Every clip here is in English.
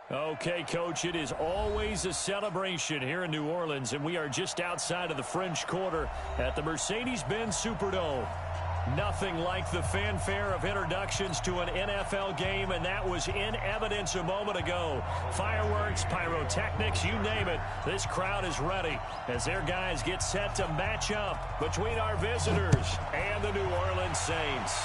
Okay, Coach, it is always a celebration here in New Orleans, and we are just outside of the French Quarter at the Mercedes-Benz Superdome. Nothing like the fanfare of introductions to an NFL game, and that was in evidence a moment ago. Fireworks, pyrotechnics, you name it. This crowd is ready as their guys get set to match up between our visitors and the New Orleans Saints.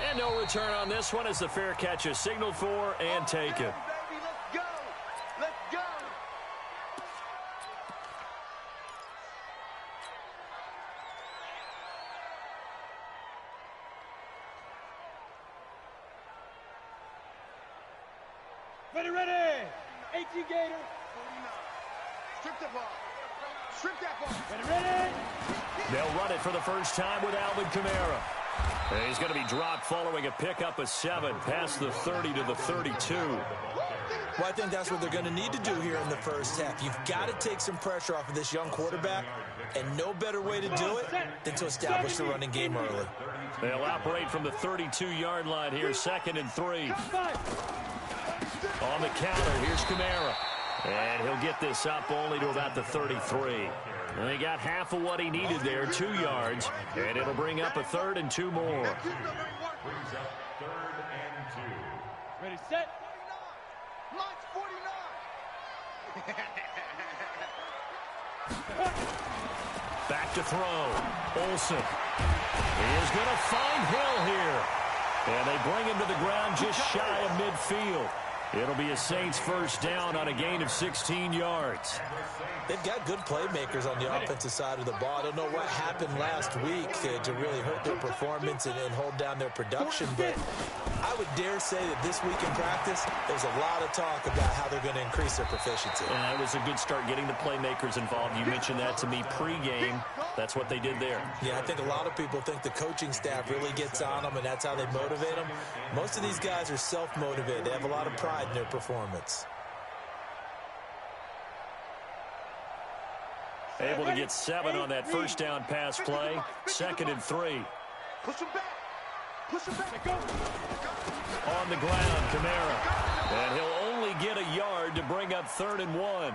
And no return on this one as the fair catch is signaled for and taken. Ready. 18 Gator. 49. Strip the ball. Strip that ball. Ready. They'll run it for the first time with Alvin Kamara. And he's going to be dropped following a pickup of 7 past the 30 to the 32. Well, I think that's what they're going to need to do here in the first half. You've got to take some pressure off of this young quarterback, and no better way to do it than to establish the running game early. They'll operate from the 32-yard line here, 2nd and 3. On the counter, here's Kamara. And he'll get this up only to about the 33. And he got half of what he needed there, 2 yards. And it'll bring up a 3rd and 2 more. Ready, set. Mine's 49. Back to throw. Olsen. He is going to find Hill here. And they bring him to the ground just shy of midfield. It'll be a Saints first down on a gain of 16 yards. They've got good playmakers on the offensive side of the ball. I don't know what happened last week to really hurt their performance and hold down their production, but I would dare say that this week in practice, there's a lot of talk about how they're going to increase their proficiency. And it was a good start getting the playmakers involved. You mentioned that to me pregame. That's what they did there. Yeah, I think a lot of people think the coaching staff really gets on them, and that's how they motivate them. Most of these guys are self-motivated. They have a lot of pride in their performance. Able to get 7 on that first down pass play. 2nd and 3. Push him back. Push him back. On the ground, Kamara. And he'll only get a yard to bring up 3rd and 1.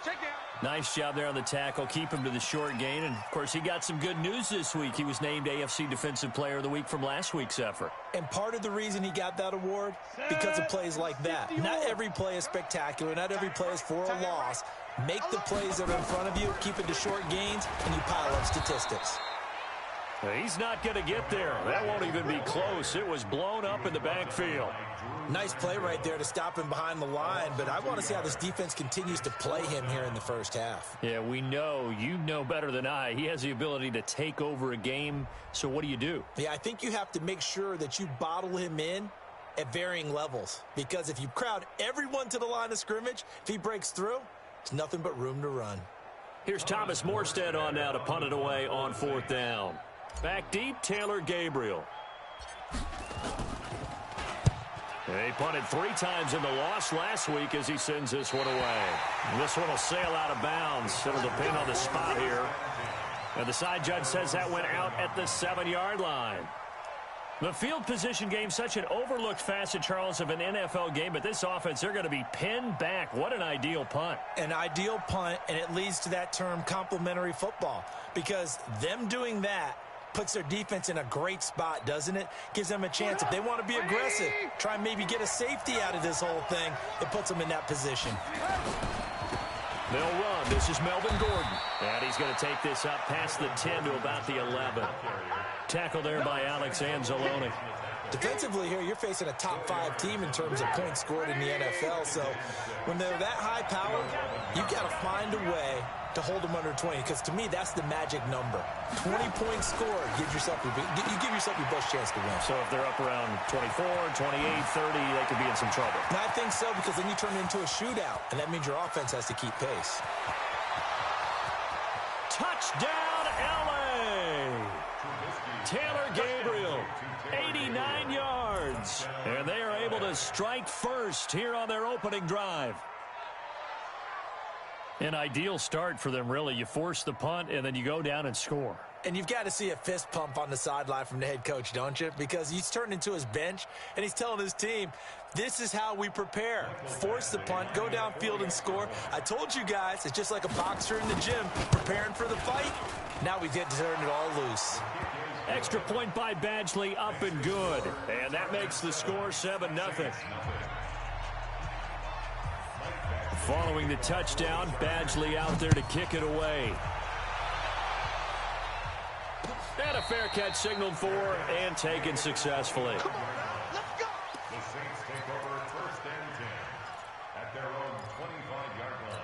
Check down. Nice job there on the tackle. Keep him to the short gain. And, of course, he got some good news this week. He was named AFC Defensive Player of the Week from last week's effort. And part of the reason he got that award, because of plays like that. Not every play is spectacular. Not every play is for a loss. Make the plays that are in front of you, keep it to short gains, and you pile up statistics. He's not going to get there. That won't even be close. It was blown up in the backfield. Nice play right there to stop him behind the line, but I want to see how this defense continues to play him here in the first half. Yeah, we know. You know better than I. He has the ability to take over a game, so what do? Yeah, I think you have to make sure that you bottle him in at varying levels, because if you crowd everyone to the line of scrimmage, if he breaks through, it's nothing but room to run. Here's Thomas Morstead on now to punt it away on 4th down. Back deep, Taylor Gabriel. He punted 3 times in the loss last week as he sends this one away. And this one will sail out of bounds. It'll depend on the spot here. And the side judge says that went out at the 7-yard line. The field position game, such an overlooked facet, Charles, of an NFL game, but this offense, they're going to be pinned back. What an ideal punt. An ideal punt, and it leads to that term complementary football, because them doing that puts their defense in a great spot, doesn't it? Gives them a chance. If they want to be aggressive, try and maybe get a safety out of this whole thing, it puts them in that position. They'll run. This is Melvin Gordon. And he's going to take this up past the 10 to about the 11. Tackle there by Alex Anzalone. Defensively here, you're facing a top-5 team in terms of points scored in the NFL. So when they're that high-powered, you've got to find a way to hold them under 20, because to me, that's the magic number. 20 points scored, you give yourself your best chance to win. So if they're up around 24, 28, 30, they could be in some trouble. And I think so, because then you turn it into a shootout, and that means your offense has to keep pace. Touchdown, L.A. Taylor Gabriel, 89 yards. And they are able to strike first here on their opening drive. An ideal start for them, really. You force the punt, and then you go down and score. And you've got to see a fist pump on the sideline from the head coach, don't you? Because he's turned into his bench, and he's telling his team, this is how we prepare. Force the punt, go downfield and score. I told you guys, it's just like a boxer in the gym preparing for the fight. Now we get to turn it all loose. Extra point by Badgley, up and good. And that makes the score 7-0. Following the touchdown, Badgley out there to kick it away. And a fair catch signaled for and taken successfully. Come on, let's go. The Saints take over first and 10 at their own 25-yard line.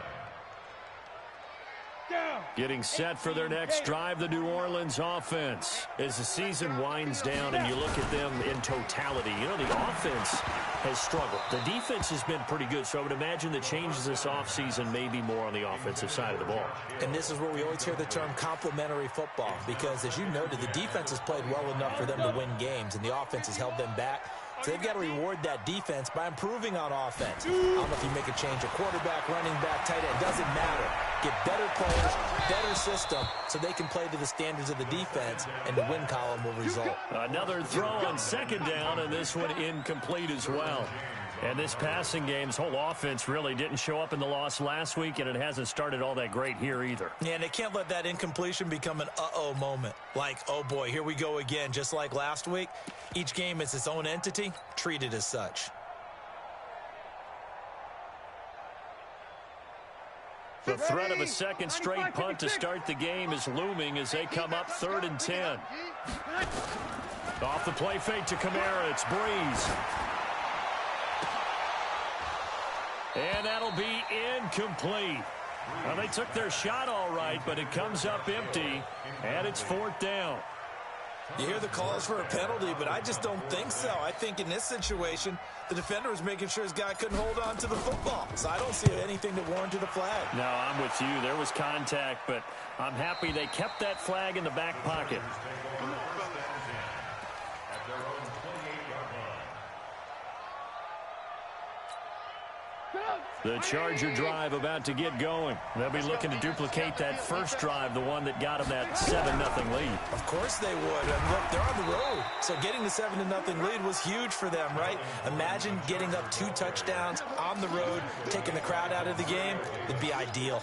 Down. Getting set for their next drive, the New Orleans offense. As the season winds down and you look at them in totality, you know, the offense has struggled. The defense has been pretty good, so I would imagine the changes this offseason may be more on the offensive side of the ball. And this is where we always hear the term complementary football, because as you noted, the defense has played well enough for them to win games, and the offense has held them back. So they've got to reward that defense by improving on offense. I don't know if you make a change, a quarterback, running back, tight end, doesn't matter. Get better players, better system, so they can play to the standards of the defense, and the win column will result. Another throw on second down, and this one incomplete as well. And this passing game's whole offense really didn't show up in the loss last week, and it hasn't started all that great here either. Yeah, and they can't let that incompletion become an uh-oh moment. Like, oh boy, here we go again, just like last week. Each game is its own entity, treated as such. The threat of a second straight punt to start the game is looming as they come up 3rd and 10. Off the play fake to Kamara, it's Breeze. And that'll be incomplete. Well, they took their shot all right, but it comes up empty, and it's 4th down. You hear the calls for a penalty, but I just don't think so. I think in this situation, the defender was making sure his guy couldn't hold on to the football. So I don't see anything that warranted a flag. No, I'm with you. There was contact, but I'm happy they kept that flag in the back pocket. The Charger drive about to get going. They'll be looking to duplicate that first drive, the one that got them that 7-0 lead. Of course they would. And look, they're on the road. So getting the 7-0 lead was huge for them, right? Imagine getting up 2 touchdowns on the road, taking the crowd out of the game. It'd be ideal.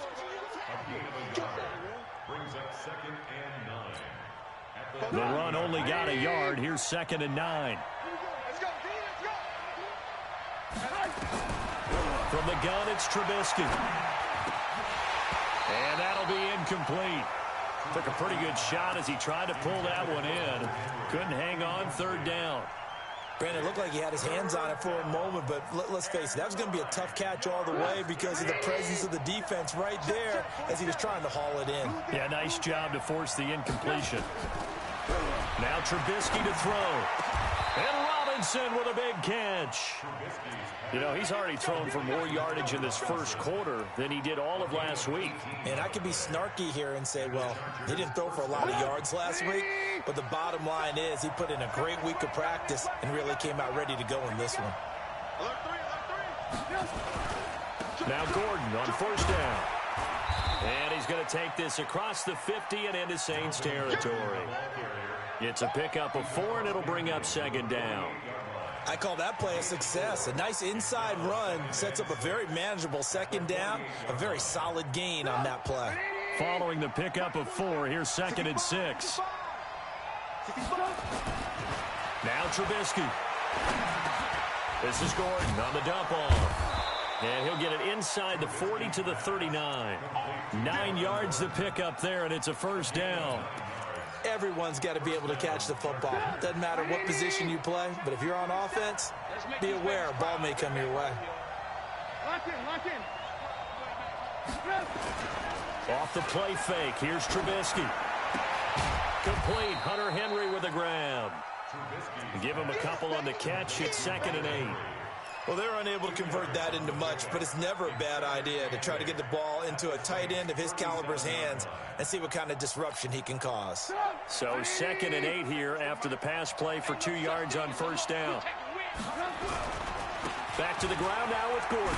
The run only got a yard. Here's 2nd and 9. From the gun, it's Trubisky. And that'll be incomplete. Took a pretty good shot as he tried to pull that one in. Couldn't hang on, 3rd down. Brandon, it looked like he had his hands on it for a moment, but let's face it, that was going to be a tough catch all the way because of the presence of the defense right there as he was trying to haul it in. Yeah, nice job to force the incompletion. Now Trubisky to throw. And Robinson with a big catch. You know, he's already thrown for more yardage in this first quarter than he did all of last week. And I could be snarky here and say, well, he didn't throw for a lot of yards last week, but the bottom line is he put in a great week of practice and really came out ready to go in this one. Now Gordon on 1st down. And he's going to take this across the 50 and into Saints territory. It's a pickup of 4, and it'll bring up 2nd down. I call that play a success. A nice inside run sets up a very manageable 2nd down, a very solid gain on that play. Following the pickup of 4, here's 2nd and 6. Now Trubisky. This is Gordon on the dump off. And he'll get it inside the 40 to the 39. 9 yards to pick up there, and it's a 1st down. Everyone's got to be able to catch the football. Doesn't matter what position you play, but if you're on offense, be aware a ball may come your way. Lock in. Off the play fake, here's Trubisky. Complete, Hunter Henry with a grab. Give him a couple on the catch, it's 2nd and 8. Well, they're unable to convert that into much, but it's never a bad idea to try to get the ball into a tight end of his caliber's hands and see what kind of disruption he can cause. So 2nd and 8 here after the pass play for 2 yards on 1st down. Back to the ground now with Gordon.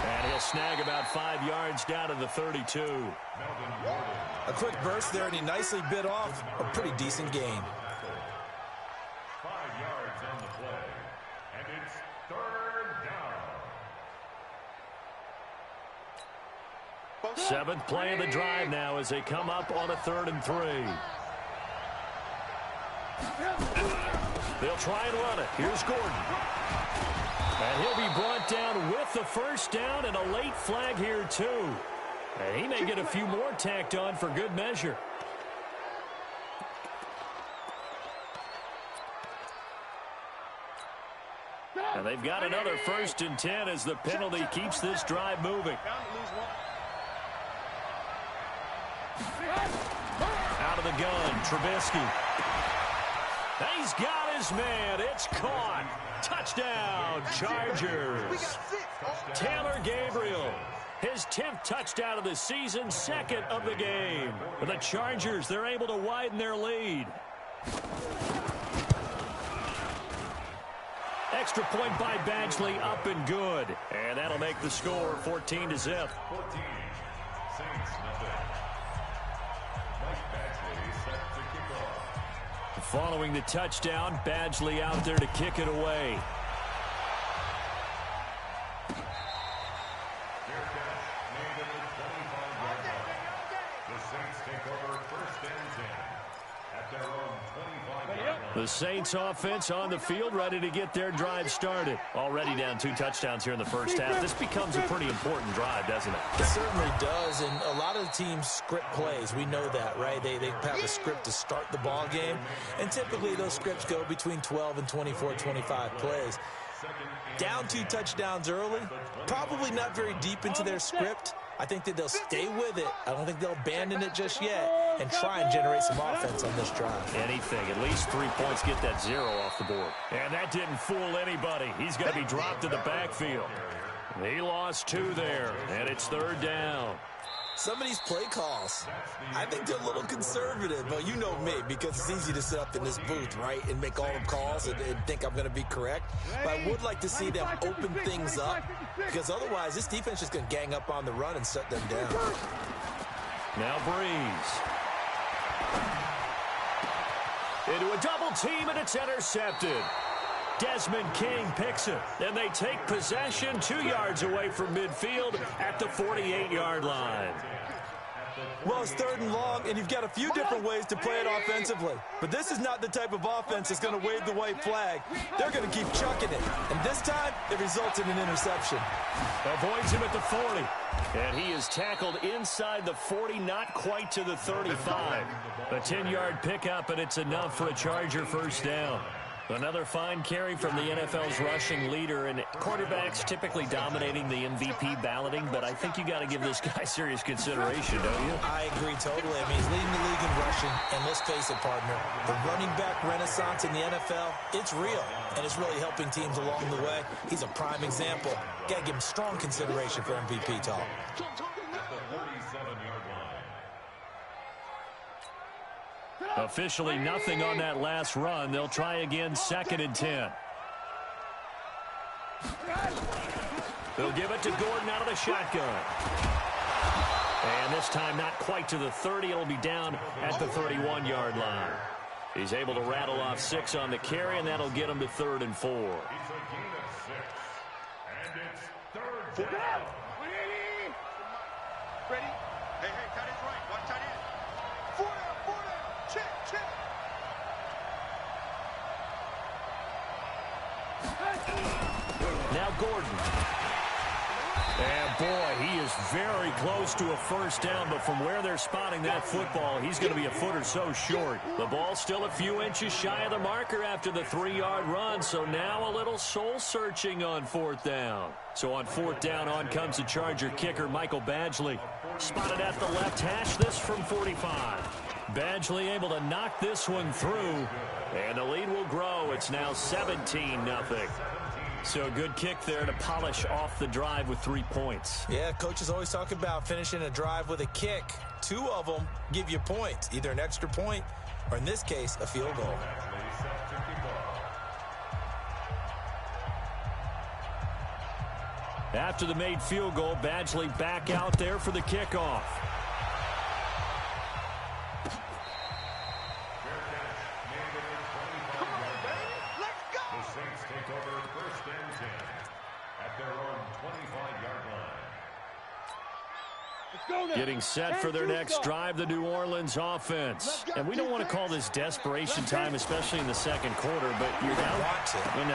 And he'll snag about 5 yards down to the 32. A quick burst there, and he nicely bit off a pretty decent gain. 5 yards on the play. And it's 3rd down. 7th play of the drive now as they come up on a 3rd and 3. They'll try and run it. Here's Gordon. And he'll be brought down with the first down and a late flag here, too. And he may get a few more tacked on for good measure. And they've got another 1st and 10 as the penalty keeps this drive moving. Out of the gun, Trubisky. He's got his man. It's caught. Touchdown, Chargers. Taylor Gabriel, his 10th touchdown of the season, 2nd of the game. For the Chargers, they're able to widen their lead. Extra point by Badgley, up and good. And that'll make the score 14-0. 14. Saints, nothing. Mike Badgley set to kick off. Following the touchdown, Badgley out there to kick it away. Fair catch made at the 25-yard line. The Saints take over 1st and 10 at their own 25-yard line. The Saints offense on the field, ready to get their drive started. Already down 2 touchdowns here in the first half. This becomes a pretty important drive, doesn't it? It certainly does, and a lot of the teams script plays. We know that, right? They have a script to start the ball game, and typically those scripts go between 12 and 24, 25 plays. Down 2 touchdowns early, probably not very deep into their script. I think that they'll stay with it. I don't think they'll abandon it just yet and try and generate some offense on this drive. Anything, at least 3 points, get that 0 off the board. And that didn't fool anybody. He's going to be dropped in the backfield. He lost 2 there, and it's 3rd down. Some of these play calls, I think they're a little conservative, but you know me, because it's easy to sit up in this booth, right, and make all the calls and think I'm going to be correct. But I would like to see them open things up, because otherwise this defense is going to gang up on the run and shut them down. Now Breeze. Into a double team, and it's intercepted. Desmond King picks it, and they take possession 2 yards away from midfield at the 48-yard line. Well, it's 3rd and long, and you've got a few different ways to play it offensively. But this is not the type of offense that's going to wave the white flag. They're going to keep chucking it. And this time, it results in an interception. Avoids him at the 40. And he is tackled inside the 40, not quite to the 35. A 10-yard pickup, and it's enough for a Charger first down. Another fine carry from the NFL's rushing leader, and quarterbacks typically dominating the MVP balloting, but I think you got to give this guy serious consideration, don't you? I agree totally. I mean, he's leading the league in rushing, and let's face it, partner, the running back renaissance in the NFL, it's real, and it's really helping teams along the way. He's a prime example. Got to give him strong consideration for MVP talk. At the 47-yard line. Officially nothing on that last run. They'll try again, 2nd and 10. They'll give it to Gordon out of the shotgun. And this time not quite to the 30. It'll be down at the 31-yard line. He's able to rattle off 6 on the carry, and that'll get him to 3rd and 4. It's a gain of 6. And it's 3rd down. Ready? Hey, tight end's right. Watch tight end. 4 down. Check. Now Gordon. And boy, he is very close to a first down, but from where they're spotting that football, he's going to be a foot or so short. The ball's still a few inches shy of the marker after the 3-yard run, so now a little soul-searching on 4th down. So on 4th down, on comes the Charger kicker, Michael Badgley. Spotted at the left hash, this from 45. Badgley able to knock this one through, and the lead will grow. It's now 17-0. So a good kick there to polish off the drive with 3 points. Yeah, coaches always talk about finishing a drive with a kick. 2 of them give you points, either an extra point or, in this case, a field goal. After the made field goal, Badgley back out there for the kickoff. The Saints take over first and 10 at their own 25-yard line. Getting set for their next drive, the New Orleans offense. And we don't want to call this desperation time, especially in the second quarter, but you're down. Let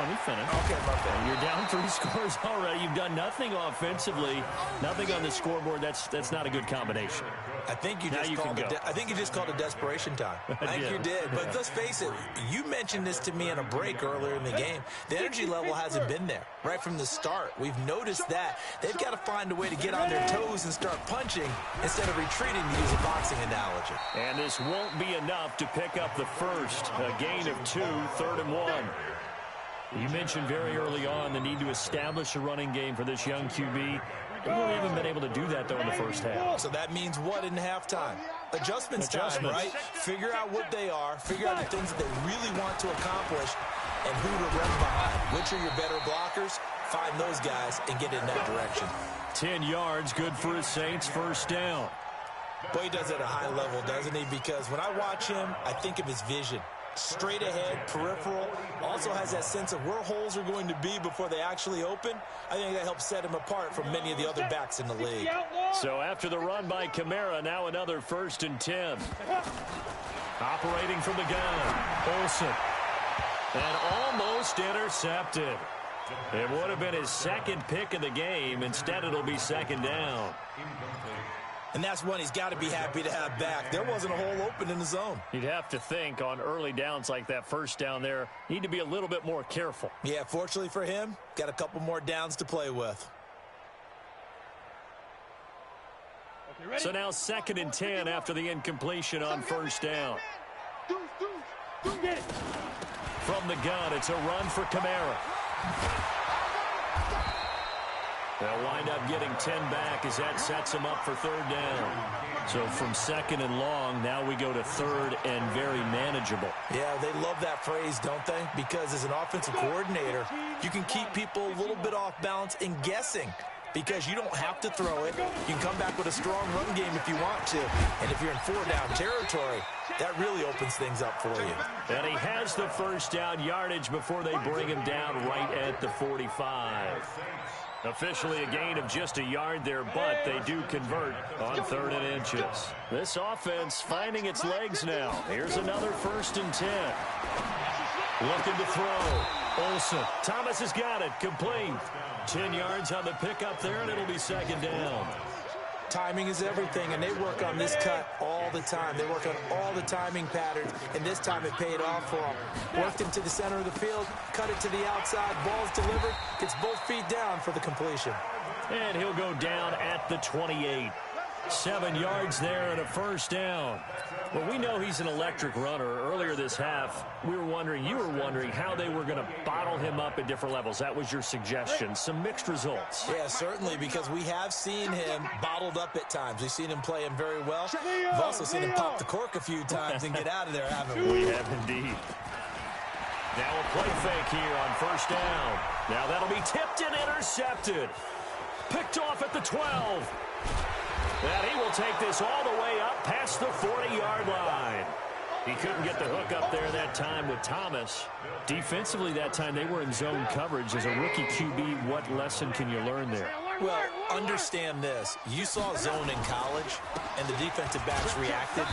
me finish. Okay, my bad. You're down 3 scores already. You've done nothing offensively, nothing on the scoreboard. That's not a good combination. I think you just called it desperation time. I think you did. But let's face it, you mentioned this to me in a break earlier in the game. The energy level hasn't been there right from the start. We've noticed that. They've got to find a way to get on their toes and start punching instead of retreating, to use a boxing analogy. And this won't be enough to pick up the first. A gain of 2, 3rd and 1. You mentioned very early on the need to establish a running game for this young QB. They really haven't been able to do that, though, in the first half. So that means what in halftime? Adjustments time, right? Figure out what they are, figure out the things that they really want to accomplish, and who to run behind. Which are your better blockers? Find those guys and get in that direction. 10 yards, good for his Saints, first down. Boy, he does it at a high level, doesn't he? Because when I watch him, I think of his vision. Straight ahead, peripheral, also has that sense of where holes are going to be before they actually open. I think that helps set him apart from many of the other backs in the league. So after the run by Kamara, now another 1st and 10. Operating from the gun, Olsen. And almost intercepted. It would have been his second pick of the game. Instead, it'll be 2nd down. And that's one he's got to be happy to have back. There wasn't a hole open in the zone. You'd have to think on early downs like that first down there, need to be a little bit more careful. Yeah, fortunately for him, got a couple more downs to play with. So now 2nd and 10 after the incompletion on first down. From the gun, it's a run for Kamara. They'll wind up getting 10 back as that sets him up for 3rd down. So from 2nd and long, now we go to 3rd and very manageable. Yeah, they love that phrase, don't they? Because as an offensive coordinator, you can keep people a little bit off balance and guessing. Because you don't have to throw it. You can come back with a strong run game if you want to. And if you're in 4-down territory, that really opens things up for you. And he has the first down yardage before they bring him down right at the 45. Officially a gain of just a yard there, but they do convert on 3rd and inches. This offense finding its legs now. Here's another 1st and 10. Looking to throw. Olsen. Thomas has got it. Complete. 10 yards on the pickup there, and it'll be 2nd down. Timing is everything, and they work on this cut all the time. They work on all the timing patterns, and this time it paid off for them. Worked into the center of the field, cut it to the outside, ball's delivered, gets both feet down for the completion. And he'll go down at the 28. 7 yards there and a first down. Well, we know he's an electric runner. Earlier this half, you were wondering how they were going to bottle him up at different levels. That was your suggestion. Some mixed results. Yeah, certainly, because we have seen him bottled up at times. We've seen him play him very well. We've also seen him pop the cork a few times and get out of there, haven't we? We have indeed. Now a play fake here on first down. Now that'll be tipped and intercepted. Picked off at the 12. And he will take this all the way up past the 40-yard line. He couldn't get the hook up there that time with Thomas. Defensively that time, they were in zone coverage. As a rookie QB, what lesson can you learn there? Well, understand this. You saw zone in college, and the defensive backs reacted,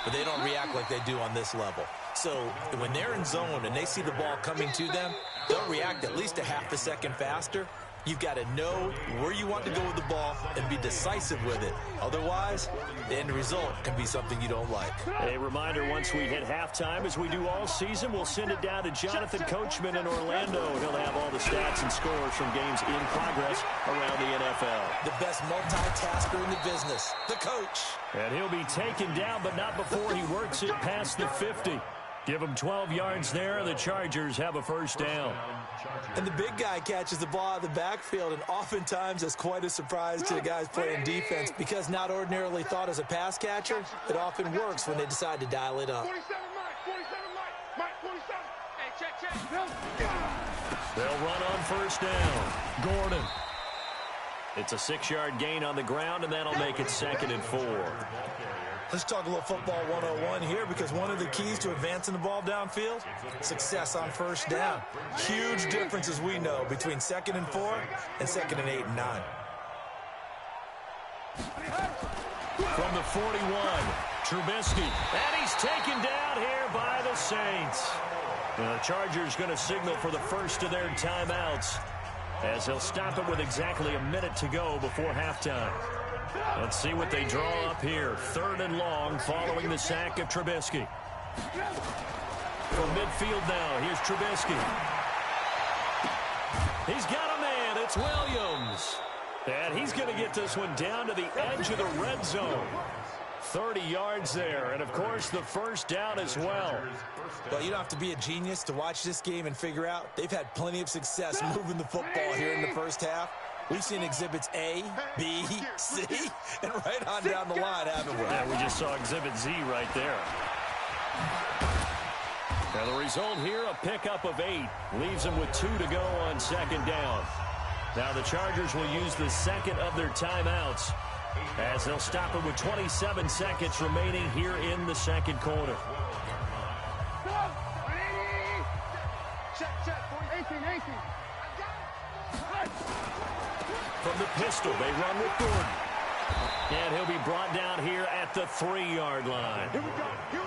but they don't react like they do on this level. So when they're in zone and they see the ball coming to them, they'll react at least a half a second faster. You've got to know where you want to go with the ball and be decisive with it. Otherwise, the end result can be something you don't like. A reminder, once we hit halftime, as we do all season, we'll send it down to Jonathan Coachman in Orlando. He'll have all the stats and scores from games in progress around the NFL. The best multitasker in the business, the coach. And he'll be taken down, but not before he works it past the 50. Give him 12 yards there, and the Chargers have a first down. And the big guy catches the ball out of the backfield, and oftentimes that's quite a surprise to the guys playing defense because not ordinarily thought as a pass catcher, it often works when they decide to dial it up. 47 Mike, 47 Mike, Mike 47. Hey, check. They'll run on first down. Gordon. It's a 6-yard gain on the ground, and that'll make it 2nd and 4. Let's talk a little football 101 here, because one of the keys to advancing the ball downfield, success on first down. Huge difference, as we know, between 2nd and 4 and 2nd and 8 and 9. From the 41, Trubisky. And he's taken down here by the Saints. The Chargers going to signal for the first of their timeouts, as they'll stop it with exactly a minute to go before halftime. Let's see what they draw up here. 3rd and long following the sack of Trubisky. From midfield now, here's Trubisky. He's got a man. It's Williams. And he's going to get this one down to the edge of the red zone. 30 yards there, and of course the first down as well. Well, you don't have to be a genius to watch this game and figure out they've had plenty of success moving the football here in the first half. We've seen exhibits A, B, C, and right on down the line, haven't we? Yeah, we just saw exhibit Z right there. Now the result here, a pickup of 8. Leaves them with 2 to go on 2nd down. Now the Chargers will use the 2nd of their timeouts, as they'll stop it with 27 seconds remaining here in the 2nd quarter. From the pistol, they run with Gordon. And he'll be brought down here at the 3-yard line.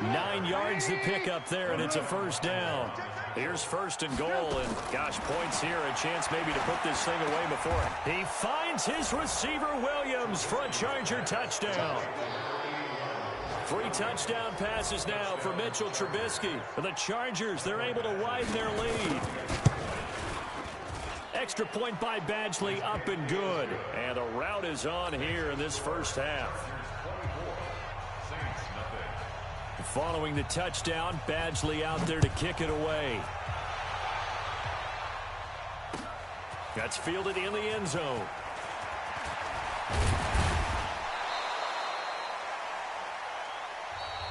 9 yards to pick up there, and it's a first down. Here's 1st and goal, and gosh, points here, a chance maybe to put this thing away before he finds his receiver, Williams, for a Charger touchdown. 3 touchdown passes now for Mitchell Trubisky. For the Chargers, they're able to widen their lead. Extra point by Badgley, up and good. And the route is on here in this first half. Following the touchdown, Badgley out there to kick it away. That's fielded in the end zone.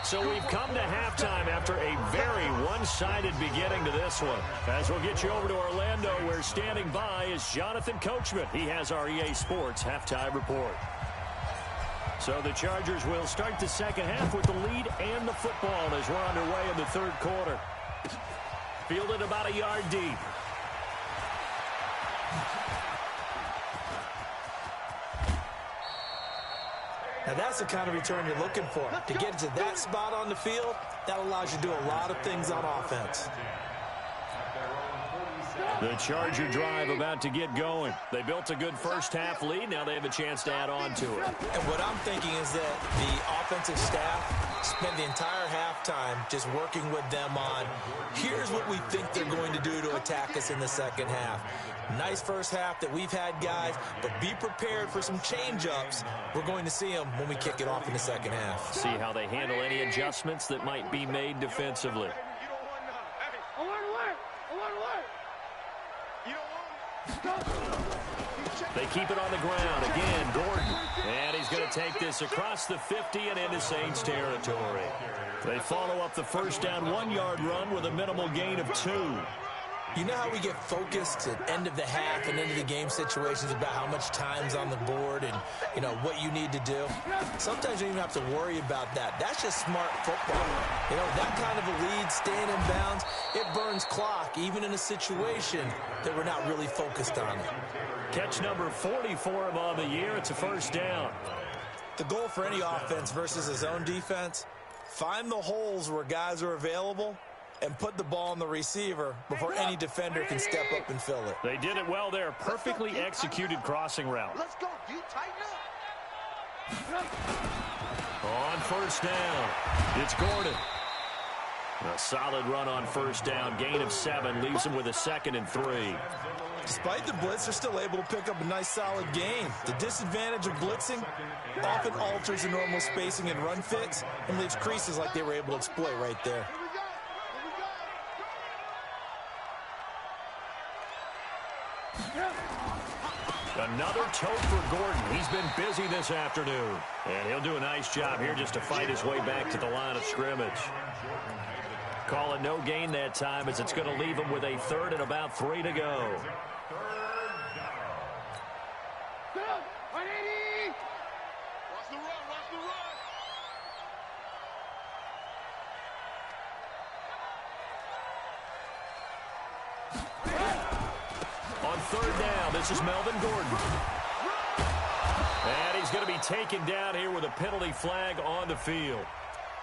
So we've come to halftime after a very one-sided beginning to this one. As we'll get you over to Orlando, where standing by is Jonathan Coachman. He has our EA Sports halftime report. So the Chargers will start the second half with the lead and the football as we're underway in the 3rd quarter. Fielded about a yard deep. Now that's the kind of return you're looking for. To get to that spot on the field, that allows you to do a lot of things on offense. The Charger drive about to get going. They built a good first half lead. Now they have a chance to add on to it. And what I'm thinking is that the offensive staff spent the entire halftime just working with them on, here's what we think they're going to do to attack us in the second half. Nice first half that we've had, guys, but be prepared for some change-ups. We're going to see them when we kick it off in the second half. See how they handle any adjustments that might be made defensively. They keep it on the ground. Again, Gordon. And he's going to take this across the 50 and into Saints territory. They follow up the first down 1-yard run with a minimal gain of 2. You know how we get focused at end of the half and end of the game situations about how much time's on the board and, you know, what you need to do? Sometimes you don't even have to worry about that. That's just smart football. You know, that kind of a lead, staying in bounds, it burns clock, even in a situation that we're not really focused on it. Catch number 40 for him on the year. It's a first down. The goal for any offense versus a zone defense, find the holes where guys are available and put the ball on the receiver before any defender can step up and fill it. They did it well there. Perfectly executed crossing route. Let's go, dude. Tighten up. On first down, it's Gordon. A solid run on first down. Gain of 7 leaves him with a 2nd and 3. Despite the blitz, they're still able to pick up a nice solid gain. The disadvantage of blitzing often alters the normal spacing and run fits and leaves creases like they were able to exploit right there. Another tote for Gordon. He's been busy this afternoon. And he'll do a nice job here just to fight his way back to the line of scrimmage. Calling no gain that time as it's going to leave him with a third and about 3 to go. Go! 180! Watch the run, watch the run. On third down, this is Melvin Gordon. And he's going to be taken down here with a penalty flag on the field.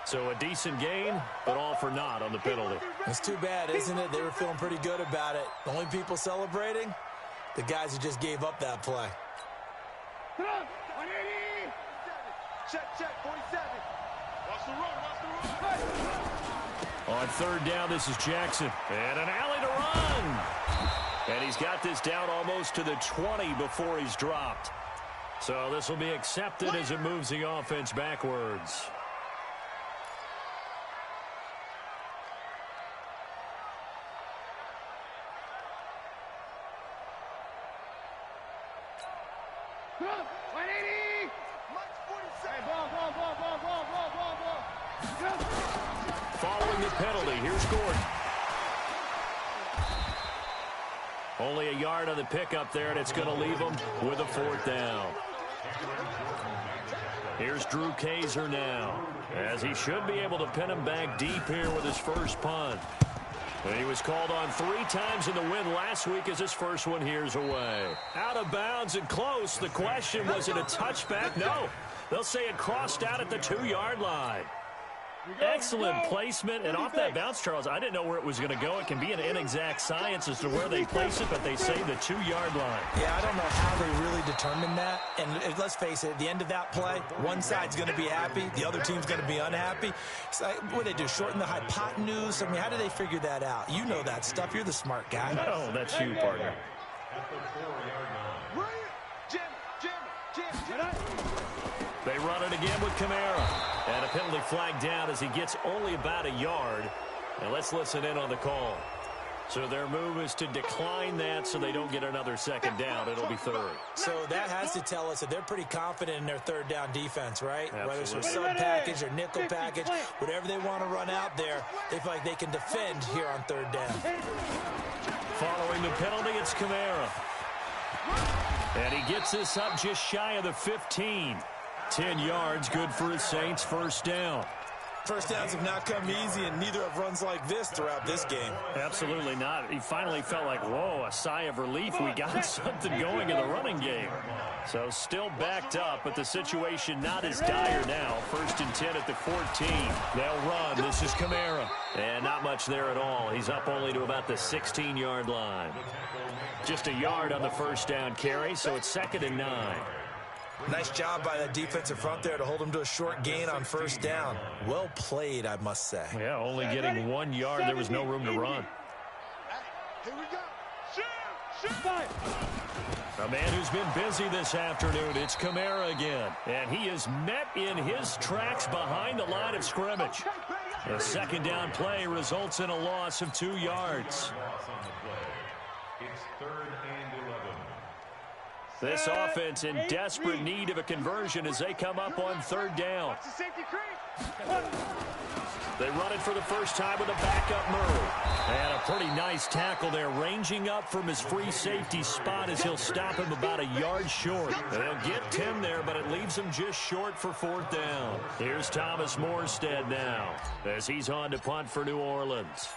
So a decent gain, but all for naught on the penalty. It's too bad, isn't it? They were feeling pretty good about it. The only people celebrating, the guys who just gave up that play. 180! Check, 47. Watch the run. On third down, this is Jackson. And an alley to run. And he's got this down almost to the 20 before he's dropped. So this will be accepted as it moves the offense backwards. Following the penalty, here's Gordon. Only a yard on the pickup there, and it's going to leave him with a fourth down. Here's Drew Kaiser now, as he should be able to pin him back deep here with his first punt. And he was called on 3 times in the win last week as his first one here's away. Out of bounds and close. The question, was it a touchback? No. They'll say it crossed out at the 2-yard line. Excellent placement, and off that bounce, Charles, I didn't know where it was going to go. It can be an inexact science as to where they place it, but they say the 2-yard line. Yeah, I don't know how they really determined that. And let's face it, at the end of that play, one side's going to be happy, the other team's going to be unhappy. It's like, what do they do, shorten the hypotenuse? I mean, how do they figure that out? You know that stuff. You're the smart guy. Oh, that's you, partner. They run it again with Kamara. And a penalty flag down as he gets only about a yard. And let's listen in on the call. So their move is to decline that so they don't get another second down. It'll be third. So that has to tell us that they're pretty confident in their third down defense, right? Absolutely. Whether it's a sub package or nickel package, whatever they want to run out there, they feel like they can defend here on third down. Following the penalty, it's Kamara. And he gets this up just shy of the 15. 10 yards, good for his Saints, first down. First downs have not come easy, and neither have runs like this throughout this game. Absolutely not. He finally felt like, whoa, a sigh of relief. We got something going in the running game. So still backed up, but the situation not as dire now. First and 10 at the 14. They'll run. This is Kamara. And not much there at all. He's up only to about the 16-yard line. Just a yard on the first down carry, so it's 2nd and 9. Nice job by that defensive front there to hold him to a short gain on first down. Well played, I must say. Yeah, only getting 1 yard. There was no room to run. Here we go. A man who's been busy this afternoon, it's Kamara again. And he is met in his tracks behind the line of scrimmage. The second down play results in a loss of 2 yards. It's 3rd and 11. This offense in desperate need of a conversion as they come up on third down. They run it for the first time with a backup Murray. And a pretty nice tackle there, ranging up from his free safety spot as he'll stop him about a yard short. They'll get 10 there, but it leaves him just short for fourth down. Here's Thomas Morstead now as he's on to punt for New Orleans.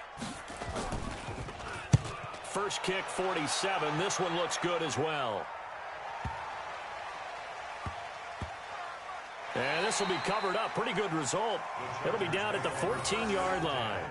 First kick, 47. This one looks good as well. And this will be covered up. Pretty good result. It'll be down at the 14-yard line.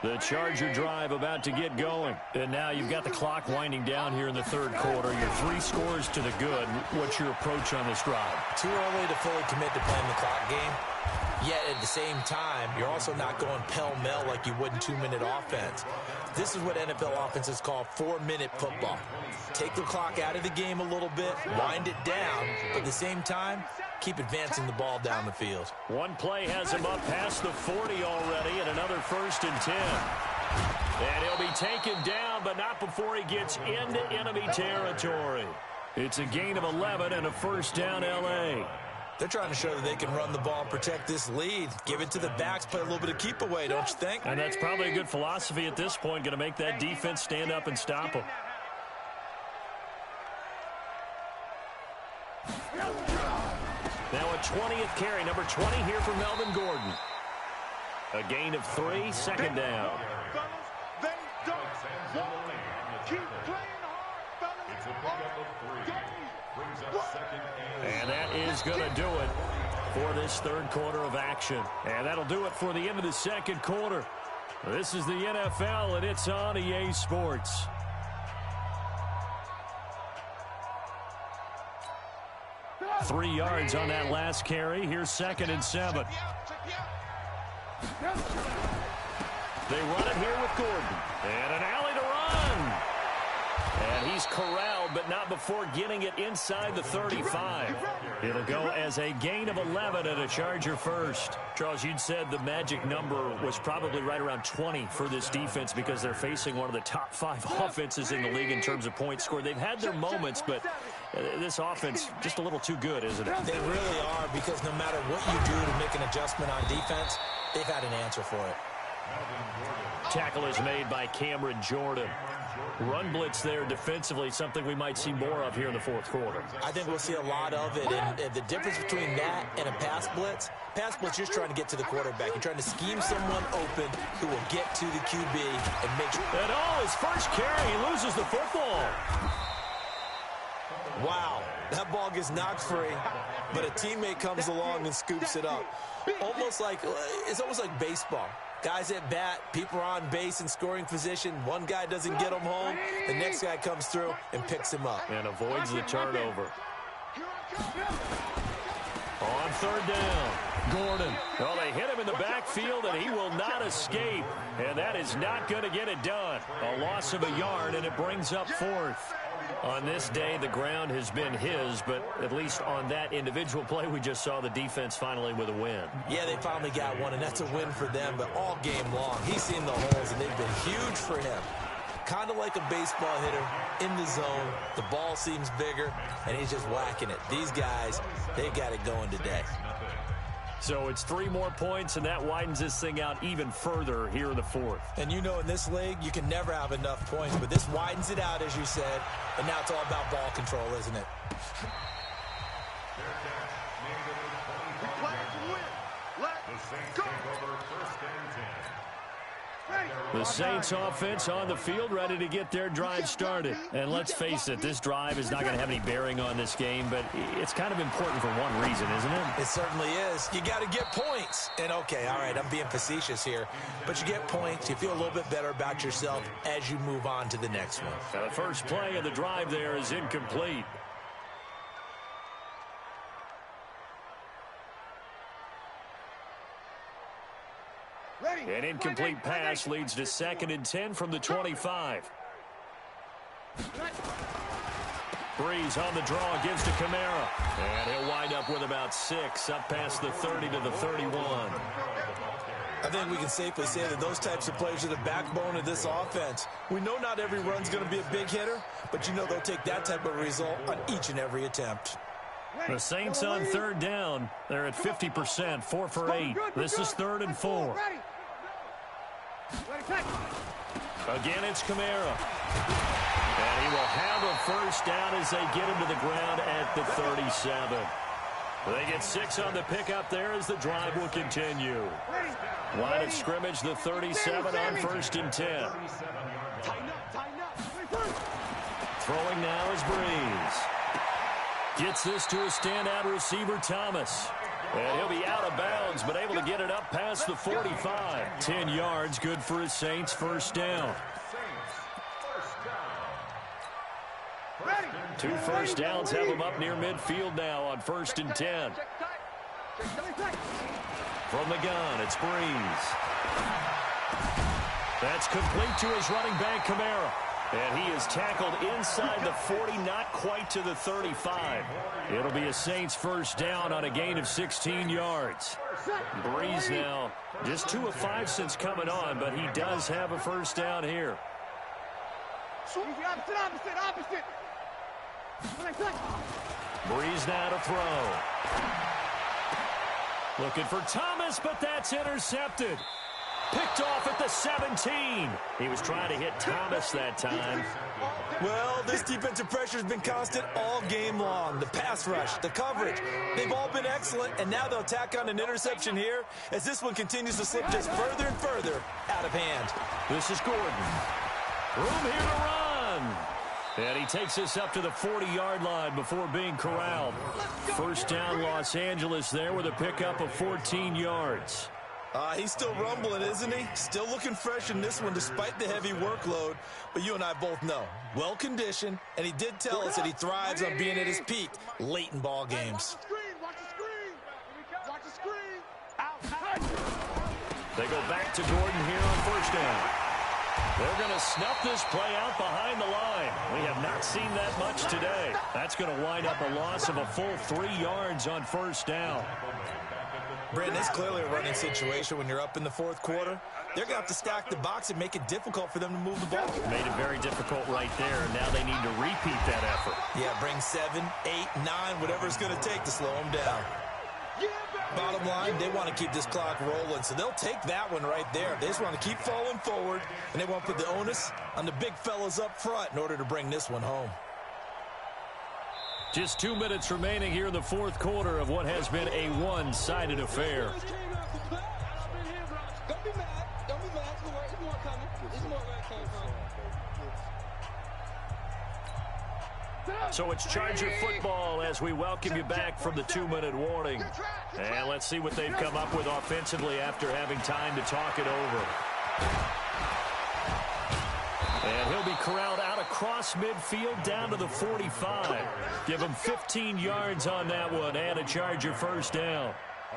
The Charger drive about to get going. And now you've got the clock winding down here in the third quarter. Your 3 scores to the good. What's your approach on this drive? Too early to fully commit to playing the clock game. Yet at the same time, you're also not going pell-mell like you would in 2-minute offense. This is what NFL offenses call 4-minute football. Take the clock out of the game a little bit, wind it down, but at the same time, keep advancing the ball down the field. One play has him up past the 40 already, and another 1st and 10. And he'll be taken down, but not before he gets into enemy territory. It's a gain of 11 and a 1st down L.A. They're trying to show that they can run the ball and protect this lead. Give it to the backs, play a little bit of keep away, don't you think? And that's probably a good philosophy at this point, going to make that defense stand up and stop them. Now a 20th carry, number 20 here for Melvin Gordon. A gain of 3, 2nd down. They don't want to keep playing hard, fellas. It's a pickup of 3. Brings up 2nd and that is going to do it for this third quarter of action. And that'll do it for the end of the second quarter. This is the NFL, and it's on EA Sports. Three yards on that last carry. Here's 2nd and 7. They run it here with Gordon. And an alley to run. And he's corralled, but not before getting it inside the 35. It'll go as a gain of 11 and a Charger first. Charles, you'd said the magic number was probably right around 20 for this defense because they're facing one of the top 5 offenses in the league in terms of points scored. They've had their moments, but this offense just a little too good, isn't it? They really are, because no matter what you do to make an adjustment on defense, they've had an answer for it. Tackle is made by Cameron Jordan. Run blitz there defensively, something we might see more of here in the fourth quarter. I think we'll see a lot of it, and the difference between that and a pass blitz, you're just trying to get to the quarterback. You're trying to scheme someone open who will get to the QB and make sure. And his first carry, he loses the football. Wow, that ball gets knocked free, but a teammate comes along and scoops it up. It's almost like baseball. Guys at bat, people are on base in scoring position. One guy doesn't get him home. The next guy comes through and picks him up. And avoids the turnover. On 3rd down, Gordon. Well, they hit him in the backfield, and he will not escape. And that is not going to get it done. A loss of a yard, and it brings up 4th. On this day, the ground has been his, but at least on that individual play, we just saw the defense finally with a win. Yeah, they finally got one, and that's a win for them, but all game long, he's seen the holes, and they've been huge for him. Kind of like a baseball hitter in the zone. The ball seems bigger, and he's just whacking it. These guys, they've got it going today. So it's 3 more points, and that widens this thing out even further here in the 4th. And you know, in this league, you can never have enough points, but this widens it out, as you said, and now it's all about ball control, isn't it? The Saints offense on the field, ready to get their drive started. And let's face it, this drive is not going to have any bearing on this game, but it's kind of important for one reason, isn't it? It certainly is. You got to get points. And okay, all right, I'm being facetious here, but you get points, you feel a little bit better about yourself as you move on to the next one. Now, the first play of the drive there is incomplete. An incomplete pass leads to 2nd and 10 from the 25. Breeze on the draw, gives to Kamara. And he'll wind up with about 6, up past the 30 to the 31. I think we can safely say that those types of plays are the backbone of this offense. We know not every run's going to be a big hitter, but you know they'll take that type of result on each and every attempt. The Saints on 3rd down. They're at 50%, 4 for 8. This is 3rd and 4. Again, it's Kamara. And he will have a first down as they get him to the ground at the 37. They get 6 on the pickup there as the drive will continue. Line of scrimmage, the 37 on 1st and 10. Throwing now is Breeze. Gets this to a standout receiver, Thomas. And he'll be out of bounds, but able to get it up past the 45. 10 yards, good for his Saints, first down. Two first downs have him up near midfield now on 1st and 10. From the gun, it's Breeze. That's complete to his running back, Kamara. And he is tackled inside the 40, not quite to the 35. It'll be a Saints first down on a gain of 16 yards. Breeze now just 2 of 5 since coming on, but he does have a first down here. Opposite. Breeze now to throw. Looking for Thomas, but that's intercepted. Picked off at the 17. He was trying to hit Thomas that time. Well, this defensive pressure has been constant all game long. The pass rush, the coverage, they've all been excellent, and now they'll tack on an interception here as this one continues to slip just further and further out of hand. This is Gordon. Room here to run. And he takes us up to the 40-yard line before being corralled. First down, Los Angeles there with a pickup of 14 yards. He's still rumbling, isn't he? Still looking fresh in this one despite the heavy workload. But you and I both know, well-conditioned, and he did tell us that he thrives on being at his peak late in ball games. Watch the screen. They go back to Gordon here on first down. They're going to snuff this play out behind the line. We have not seen that much today. That's going to wind up a loss of a full 3 yards on first down. Brandon, it's clearly a running situation when you're up in the 4th quarter. They're going to have to stack the box and make it difficult for them to move the ball. Made it very difficult right there. Now they need to repeat that effort. Yeah, bring 7, 8, 9, whatever it's going to take to slow them down. Bottom line, they want to keep this clock rolling, so they'll take that one right there. They just want to keep falling forward, and they want to put the onus on the big fellas up front in order to bring this one home. Just 2 minutes remaining here in the 4th quarter of what has been a one-sided affair. Don't be mad. There's more coming. There's more where it came from. So it's Charger football as we welcome you back from the 2-minute warning. And let's see what they've come up with offensively after having time to talk it over. And he'll be corralled out across midfield down to the 45. Give him 15 yards on that one and a Charger first down.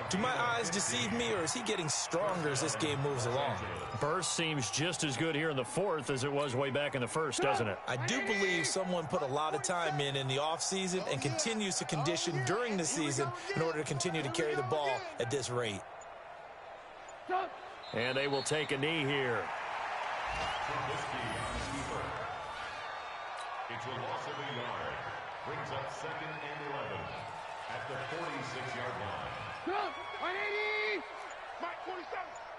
Do my eyes deceive me, or is he getting stronger as this game moves along? Burst seems just as good here in the 4th as it was way back in the 1st, doesn't it? I do believe someone put a lot of time in the offseason and continues to condition during the season in order to continue to carry the ball at this rate. And they will take a knee here. It's a loss of a yard. Brings up 2nd and 11 at the 46-yard line. 180! Mike 47.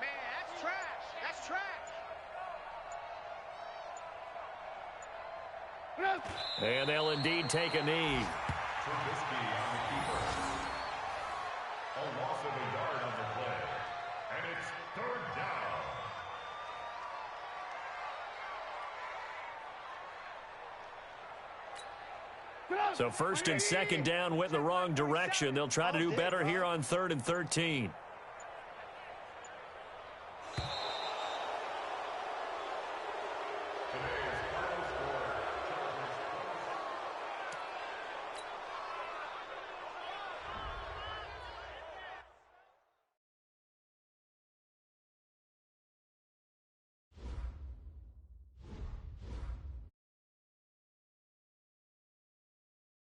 Man, that's trash. That's trash. And they'll indeed take a knee. Trubisky on the keeper. A loss of a yard on the play. And it's 3rd down. So 1st and 2nd down went in the wrong direction. They'll try to do better here on 3rd and 13.